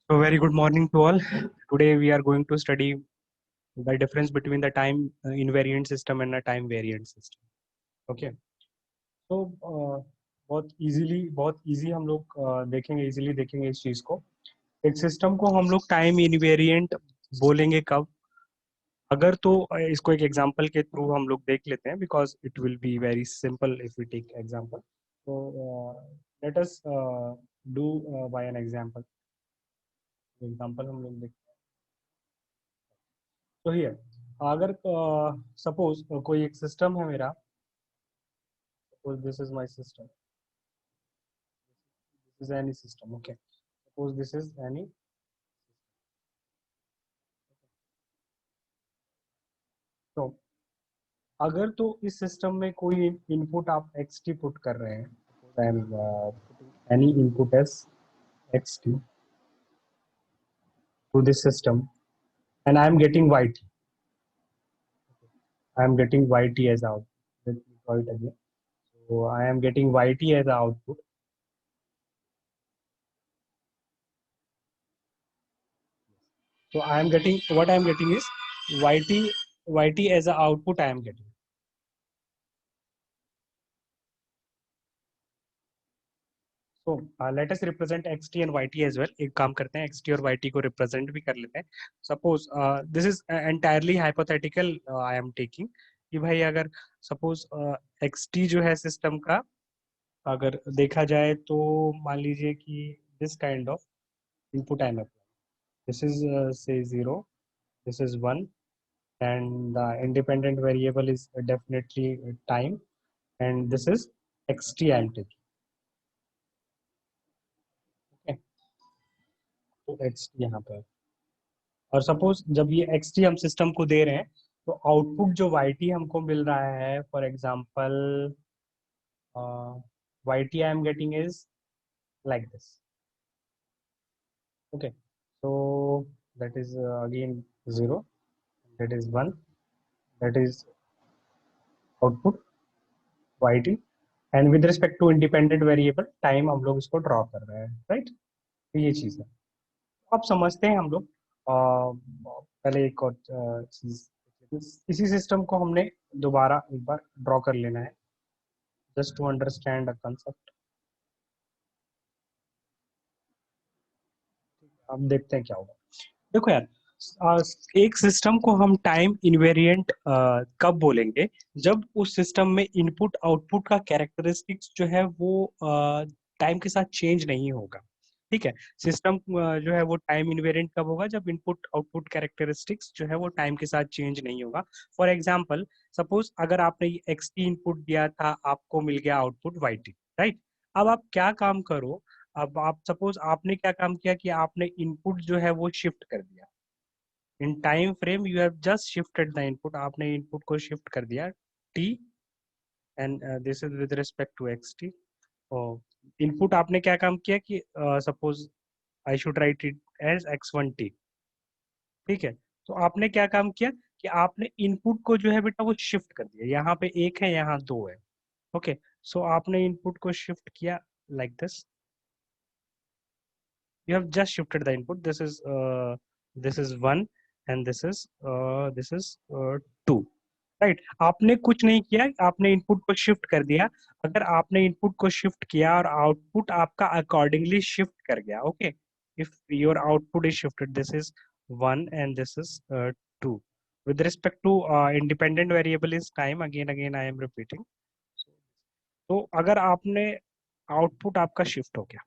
So very good morning to all. Today we are going to study the difference between the time invariant system and a time variant system. Okay. तो बहुत easy हम लोग देखेंगे easily देखेंगे इस चीज को। एक सिस्टम को हम लोग टाइम इनवेरिएंट बोलेंगे कब? अगर तो इसको एक एग्जांपल के थ्रू हम लोग देख लेते हैं, because it will be very simple if we take example. तो let us do by an example. Example हम लोग देख। तो हियर अगर सपोज कोई एक सिस्टम है मेरा। Suppose this is my system, this is any system. Okay, suppose this is any. तो अगर तो इस सिस्टम में कोई इनपुट आप एक्स टी पुट कर रहे हैं, I am putting any input as X T to this system, and I am getting yt. I am getting yt as output. Let me draw it again. So I am getting yt as output. So I am getting what I am getting is yt as a output I am getting. So let us represent xt and yt as well. एक काम करते हैं, xt और yt को represent भी कर लेते हैं. Suppose this is entirely hypothetical I am taking कि भाई अगर suppose xt जो है सिस्टम का अगर देखा जाए तो मान लीजिए कि this kind of input I am applying. This is say 0, this is 1, and the independent variable is definitely time, and this is xt I am taking. Okay, तो xt यहाँ पे, और सपोज जब ये xt हम सिस्टम को दे रहे हैं तो आउटपुट जो yt हमको मिल रहा है, for example yt I am getting is like this. Okay, so that is again 0, that is 1, that is output yt, and with respect to independent variable time हम लोग इसको ड्रॉ कर रहे हैं, राइट? तो ये चीज है। अब समझते हैं हम लोग पहले एक और चीज। इसी सिस्टम को हमने दोबारा एक बार ड्रॉ कर लेना है, just to understand a concept. अब देखते हैं क्या होगा। देखो यार, एक सिस्टम को हम टाइम इनवेरिएंट कब बोलेंगे? जब उस सिस्टम में इनपुट आउटपुट का कैरेक्टरिस्टिक्स जो है वो टाइम के साथ चेंज नहीं होगा। ठीक है, सिस्टम जो है वो टाइम इनवेरिएंट कब होगा? जब इनपुट आउटपुट कैरेक्टरिस्टिक्स जो है वो टाइम के साथ चेंज नहीं होगा। फॉर एग्जांपल, सपोज अगर आपने एक्स टी इनपुट दिया था, आपको मिल गया आउटपुट वाई टी, राइट? अब आप क्या काम करो, अब आप सपोज आपने क्या काम किया कि आपने इनपुट जो है वो शिफ्ट कर दिया। In time frame you have just shifted the input, आपने इनपुट को शिफ्ट कर दिया T, and this is with respect to x T. और इनपुट आपने क्या काम किया कि suppose I should write it as X one T. ठीक है, तो आपने क्या काम किया कि आपने इनपुट को जो है बेटा वो शिफ्ट कर दिया। यहाँ पे एक है, यहाँ दो है। ओके, सो आपने इनपुट को शिफ्ट किया like this. You have just shifted the input. This is 1 and this is 2, right? आपने कुछ नहीं किया, आपने इनपुट को शिफ्ट कर दिया। अगर आपने इनपुट को शिफ्ट किया और आउटपुट आपका अकॉर्डिंगली शिफ्ट कर गया, okay, if your output is shifted, this is 1 and this is 2, with respect to independent variable is time, again I am repeating. तो अगर आपने आउटपुट आपका शिफ्ट हो गया,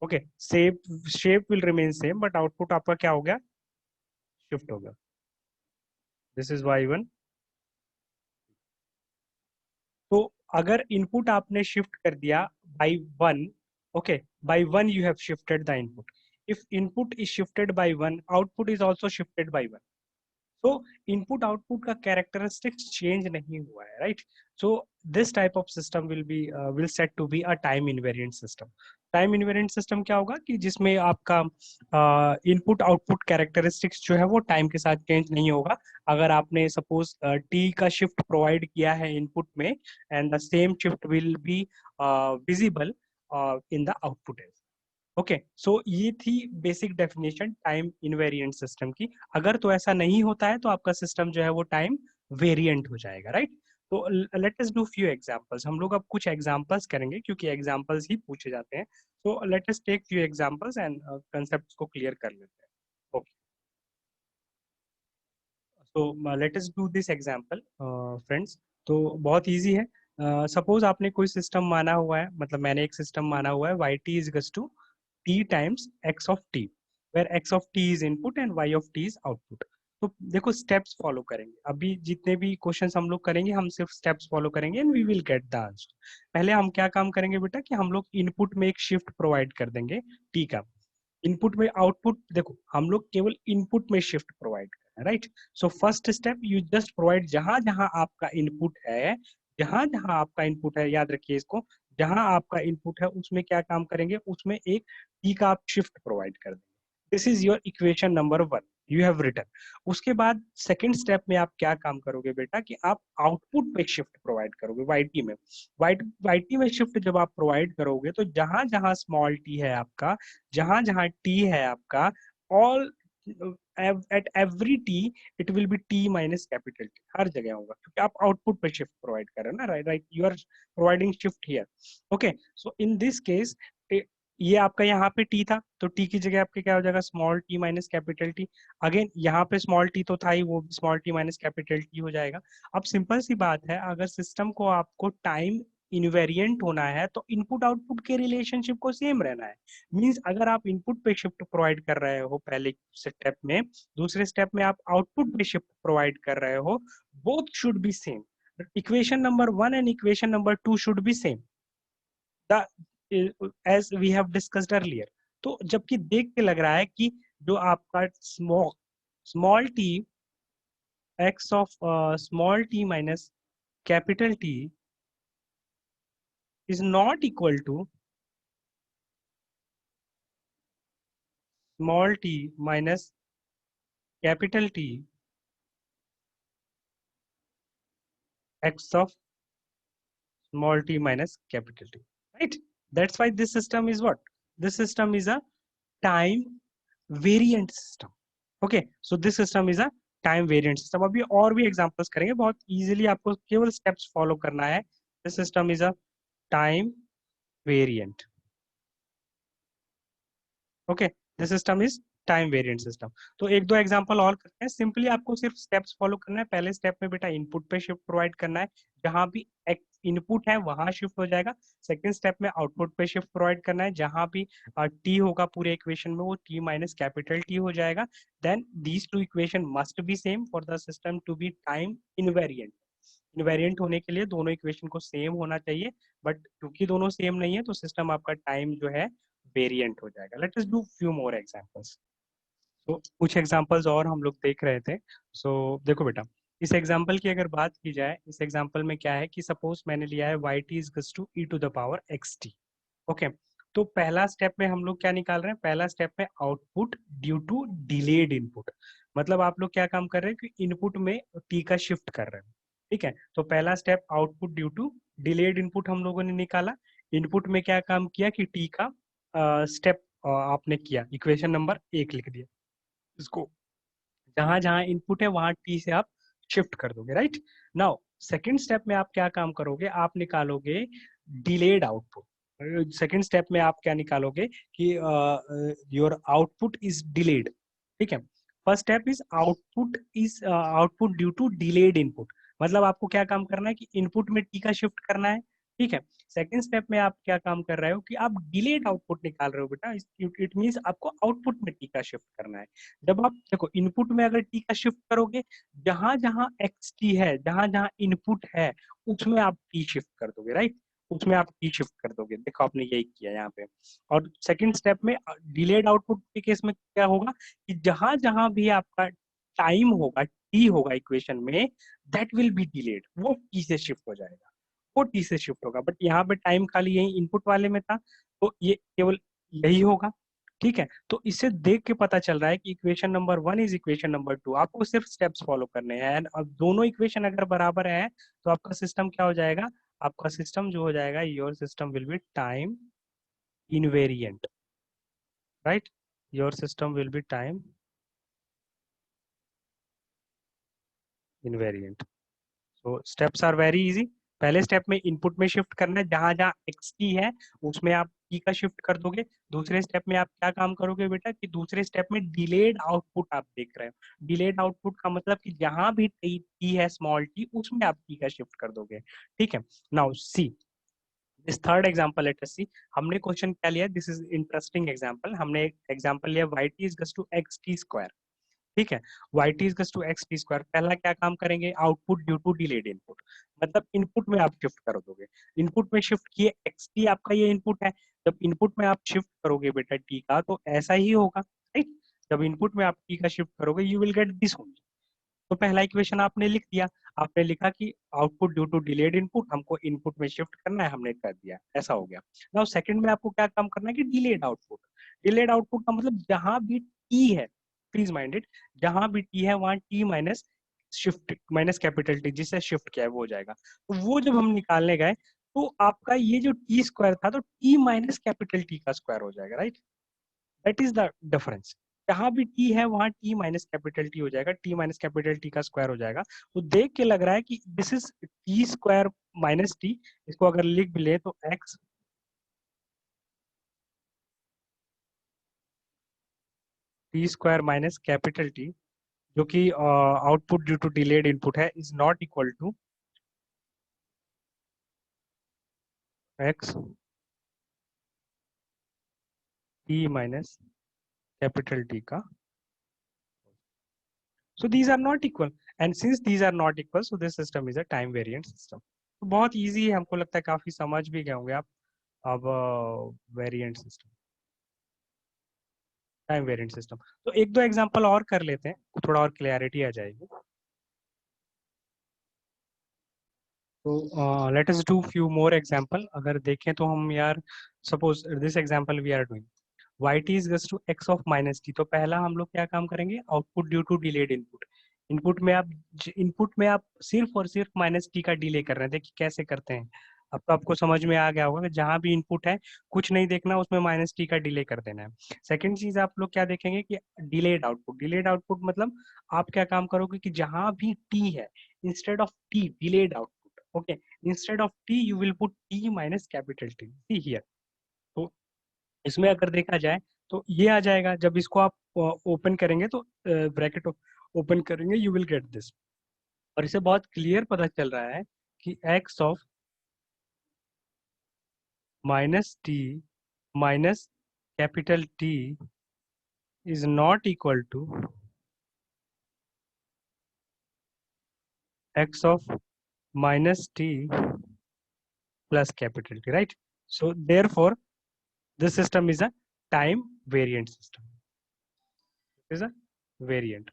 okay, shape will remain same but output आपका क्या हो गया? शिफ्ट हो गया। This is y1। तो अगर इनपुट आपने शिफ्ट कर दिया by 1, okay, by 1 you have shifted the input. If input is shifted by 1, output is also shifted by 1। तो इनपुट आउटपुट का कैरेक्टरिस्टिक्स चेंज नहीं हुआ है, right? So this type of system will set to be a time invariant system. Time invariant system क्या होगा कि जिसमें आपका इनपुट आउटपुट कैरेक्टरिस्टिक्स जो है वो टाइम के साथ चेंज नहीं होगा। अगर आपने सपोज टी का शिफ्ट प्रोवाइड किया है इनपुट में, and the same shift will be visible in the output. Okay, so ये थी basic definition time invariant system की। अगर तो ऐसा नहीं होता है तो आपका सिस्टम जो है वो टाइम वेरिएंट हो जाएगा, राइट? तो let us do few examples. हम लोग अब कुछ एग्जांपल्स करेंगे क्योंकि एग्जांपल्स ही पूछे जाते हैं। तो let us take few examples and concepts को क्लियर कर लेते हैं। ओके, तो let us do this example friends. तो बहुत इजी है। सपोज आपने कोई सिस्टम माना हुआ है, मतलब मैंने एक सिस्टम माना हुआ है y t is two t times x of t, where x of t is input and y of t is output. तो देखो स्टेप्स फॉलो करेंगे, अभी जितने भी क्वेश्चंस हम लोग करेंगे हम सिर्फ स्टेप्स फॉलो करेंगे and we will get the answer. पहले हम क्या काम करेंगे बेटा कि हम लोग इनपुट में एक शिफ्ट प्रोवाइड कर देंगे t का। इनपुट में आउटपुट देखो, हम लोग केवल इनपुट में शिफ्ट प्रोवाइड कर रहे हैं, right? So first step you just provide जहां जहां आपका इनपुट है, जहां जहां आपका इनपुट है, याद रखिए इसको, जहां आपका इनपुट है उसमें क्या काम करेंगे, उसमें एक टी का आप शिफ्ट प्रोवाइड कर देंगे। This is your equation number one, you have written. उसके बाद सेकंड स्टेप में आप क्या काम करोगे बेटा कि आप आउटपुट पे शिफ्ट प्रोवाइड करोगे वाईटी में। वाईटी में शिफ्ट जब आप प्रोवाइड करोगे तो जहां जहां स्मॉल टी है आपका, जहां जहां टी है आपका, all at every T it will be T minus capital T, हर जगह होगा क्योंकि आप आउटपुट पे शिफ्ट प्रोवाइड कर रहे हैं ना, right? Right, you are providing shift here. Okay, so in this case ये आपका यहाँ पे टी था तो टी की जगह आपके क्या हो जाएगा, small T minus capital T. Again यहाँ पे स्मॉल टी तो था ही, वो small T minus capital T हो जाएगा। अब सिंपल सी बात है, अगर सिस्टम को आपको टाइम इनवेरिएंट होना है तो इनपुट आउटपुट के रिलेशनशिप को सेम रहना है। मींस अगर आप इनपुट पे शिफ्ट प्रोवाइड कर रहे हो पहले स्टेप में, दूसरे स्टेप में आप आउटपुट पे शिफ्ट प्रोवाइड कर रहे हो, both should be same. Equation number one and equation number two should be same, the as we have discussed earlier. तो जबकि देख के लग रहा है कि जो आपका small small T x of small T minus capital T is not equal to small t minus capital T x of small t minus capital T, right? That's why this system is what? This system is a time variant system. Okay, so this system is a time variant system. अभी और भी examples करेंगे, बहुत easily आपको केवल steps follow करना है। This system is a time variant. Okay, this system is time variant system. तो एक दो एग्जांपल और करते हैं। सिंपली आपको सिर्फ स्टेप्स फॉलो करना है। पहले स्टेप में बेटा इनपुट पे शिफ्ट प्रोवाइड करना है, जहां भी इनपुट है वहां शिफ्ट हो जाएगा। सेकंड स्टेप में आउटपुट पे शिफ्ट प्रोवाइड करना है, जहां भी टी होगा पूरे इक्वेशन में वो टी माइनस कैपिटल टी हो जाएगा। Then these two equation must be same for the system to be time invariant. Invariant होने के लिए दोनों इक्वेशन को सेम होना चाहिए, बट क्योंकि दोनों सेम नहीं है तो सिस्टम आपका टाइम जो है वेरिएंट हो जाएगा। Late us do few more examples. तो कुछ एग्जांपल्स और हम लोग देख रहे थे। देखो बेटा, इस एग्जांपल की अगर बात की जाए, इस एग्जांपल में क्या है कि सपोज मैंने लिया है y t is two e to the power x t। Okay, तो पहला स्टेप में हम लोग क्या निकाल रहे हैं, पहला स्टेप में output due to delayed input. मतलब आप लोग क्या काम कर रहे हैं कि इनपुट में t का शिफ्ट कर रहे हैं। ठीक है, तो पहला step output due to delayed input हम लोगों ने निकाला। इनपुट में क्या काम किया कि t का स्टेप आपने किया, इक्वेशन नंबर एक लिख दिया इसको। जहां जहां इनपुट है वहां टी से आप शिफ्ट कर दोगे, राइट? नाउ सेकंड स्टेप में आप क्या काम करोगे, आप निकालोगे डिलेड आउटपुट। सेकंड स्टेप में आप क्या निकालोगे कि योर आउटपुट इज डिलेड। ठीक है, first step is output due to delayed input. मतलब आपको क्या काम करना है कि इनपुट में टी का शिफ्ट करना है। ठीक है, सेकंड स्टेप में आप क्या काम कर रहे हो कि आप डिलेड आउटपुट निकाल रहे हो बेटा। इट मींस आपको आउटपुट में टी का शिफ्ट करना है। जब आप देखो इनपुट में अगर टी का शिफ्ट करोगे, जहां जहां एक्स टी है, जहां जहां इनपुट है उसमें आप टी शिफ्ट कर दोगे, राइट? उसमें आप टी शिफ्ट कर दोगे। देखो आपने यही किया यहाँ पे। और सेकंड स्टेप में डिलेड आउटपुट के केस में क्या होगा कि जहां जहां भी आपका टाइम होगा, टी होगा इक्वेशन में, दैट विल बी डिलेड, वो टी से शिफ्ट हो जाएगा, वो टी से शिफ्ट होगा। बट यहाँ पे टाइम खाली यही इनपुट वाले में था तो ये केवल यही होगा। ठीक है, तो इससे देख के पता चल रहा है कि equation number one is equation number to. आपको सिर्फ स्टेप्स फॉलो करने हैं एंड अब दोनों इक्वेशन अगर बराबर है तो आपका सिस्टम क्या हो जाएगा, आपका सिस्टम जो हो जाएगा, your system will be time invariant. right? Your system will be time invariant. So steps are very easy. पहले स्टेप में इनपुट में शिफ्ट करना है, जहां जहां एक्स की है उसमें आप टी का शिफ्ट कर दोगे। दूसरे स्टेप में आप क्या काम करोगे बेटा कि दूसरे स्टेप में डिलेड आउटपुट आप देख रहे हो। डिलेड आउटपुट का मतलब कि जहां भी टी है स्मॉल टी उसमें आप टी का शिफ्ट कर दोगे। ठीक है, now see this third example let us see. हमने क्वेश्चन क्या लिया, दिस इज इंटरेस्टिंग एग्जांपल। हमने एक एग्जांपल लिया y t is equals to x t square. ठीक है, y t is equals to x t स्क्वायर। पहला क्या काम करेंगे, output due to delayed input, मतलब इनपुट में आप शिफ्ट कर दोगे। इनपुट में शिफ्ट किए, x t आपका ये इनपुट है। जब इनपुट में आप शिफ्ट करोगे बेटा t का तो ऐसा ही होगा, राइट? जब इनपुट में आप t का शिफ्ट करोगे you will get this only. तो पहला इक्वेशन आपने लिख दिया। आपने लिखा कि output due to delayed input, हमको इनपुट में शिफ्ट करना है, हमने कर दिया, ऐसा हो गया। नाउ सेकंड में आपको क्या काम करना है कि डिलेड आउटपुट। डिलेड आउटपुट का मतलब जहां भी टी है, प्लीज माइंड इट, जहां भी टी है वहां T minus shift minus capital T जिससे शिफ्ट किया है वो हो जाएगा। तो वो जब हम निकालने गए तो आपका ये जो टी स्क्वायर था तो टी माइनस कैपिटल टी का स्क्वायर हो जाएगा, right? That is the difference. जहां भी टी है वहां टी माइनस कैपिटल टी हो जाएगा, टी माइनस कैपिटल टी का स्क्वायर हो जाएगा। तो देख के लग रहा है कि this is T square minus T. इसको अगर लिख भी ले तो X T square minus capital T, जो कि output due to delayed input है, is not equal to x T minus capital T का। So these are not equal, and since these are not equal, so this system is a time variant system. तो बहुत easy है, हमको लगता है काफी समझ भी गए होंगे आप। अब variant system, time variant system, तो एक दो एग्जांपल और कर लेते हैं, थोड़ा और क्लैरिटी आ जाएगी। तो let us do few more example. अगर देखें तो हम यार, suppose this example we are doing y t is equals to x of minus t। तो पहला हम लोग क्या काम करेंगे, output due to delayed input. Input में आप सिर्फ और सिर्फ माइनस टी का डिले कर रहे हैं। देखिए कैसे करते हैं, अब तो आपको समझ में आ गया होगा कि जहां भी इनपुट है कुछ नहीं देखना, उसमें माइनस टी का डिले कर देना है। सेकंड चीज आप लोग क्या देखेंगे कि डिलेड आउटपुट मतलब आप क्या काम करोगे कि जहां भी टी है, instead of T delayed output, okay, instead of T U will put T minus capital T. See here, तो इसमें अगर देखा जाए तो ये आ जाएगा। जब इसको आप ओपन करेंगे तो ब्रैकेट ओपन करेंगे यू विल गेट दिस। और इसे बहुत क्लियर पता चल रहा है कि x of minus t minus capital T is not equal to x of minus t plus capital T, right? So therefore this system is a time variant system, is a variant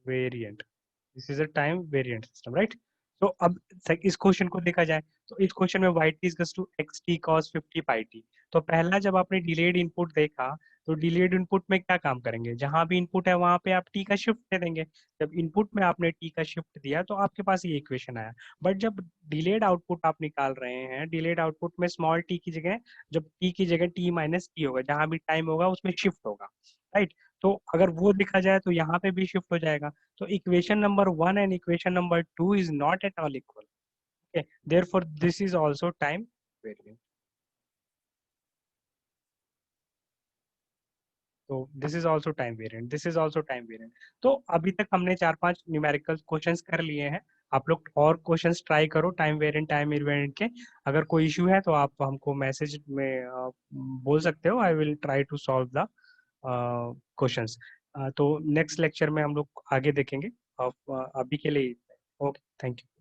variant this is a time variant system, right? तो अब इस question को देखा जाए तो इस question में y t is two x t cos 50 pi t. तो पहला जब आपने डिलेड इनपुट देखा तो डिलेड इनपुट में क्या काम करेंगे, जहां भी इनपुट है वहां पे आप t का शिफ्ट दे देंगे। जब इनपुट में आपने t का शिफ्ट दिया तो आपके पास ये इक्वेशन आया। बट जब डिलेड आउटपुट आप निकाल रहे हैं, डिलेड आउटपुट में स्मॉल t की जगह, जब t की जगह t माइनस टी होगा, जहां भी टाइम होगा उसमें शिफ्ट होगा, राइट? तो अगर वो देखा जाए तो यहाँ पे भी शिफ्ट हो जाएगा। So equation number 1 and equation number 2 is not at all equal. Okay, therefore this is also time variant. तो this is also time variant, this is also time variant. तो अभी तक हमने 4-5 न्यूमेरिकल क्वेश्चंस कर लिए हैं। आप लोग और क्वेश्चंस ट्राई करो टाइम वेरिएंट टाइम वेरिएंट के। अगर कोई इशू है तो आप हमको मैसेज में बोल सकते हो, I will try to solve the questions. तो नेक्स्ट लेक्चर में हम लोग आगे देखेंगे। अभी के लिए ओके, थैंक यू।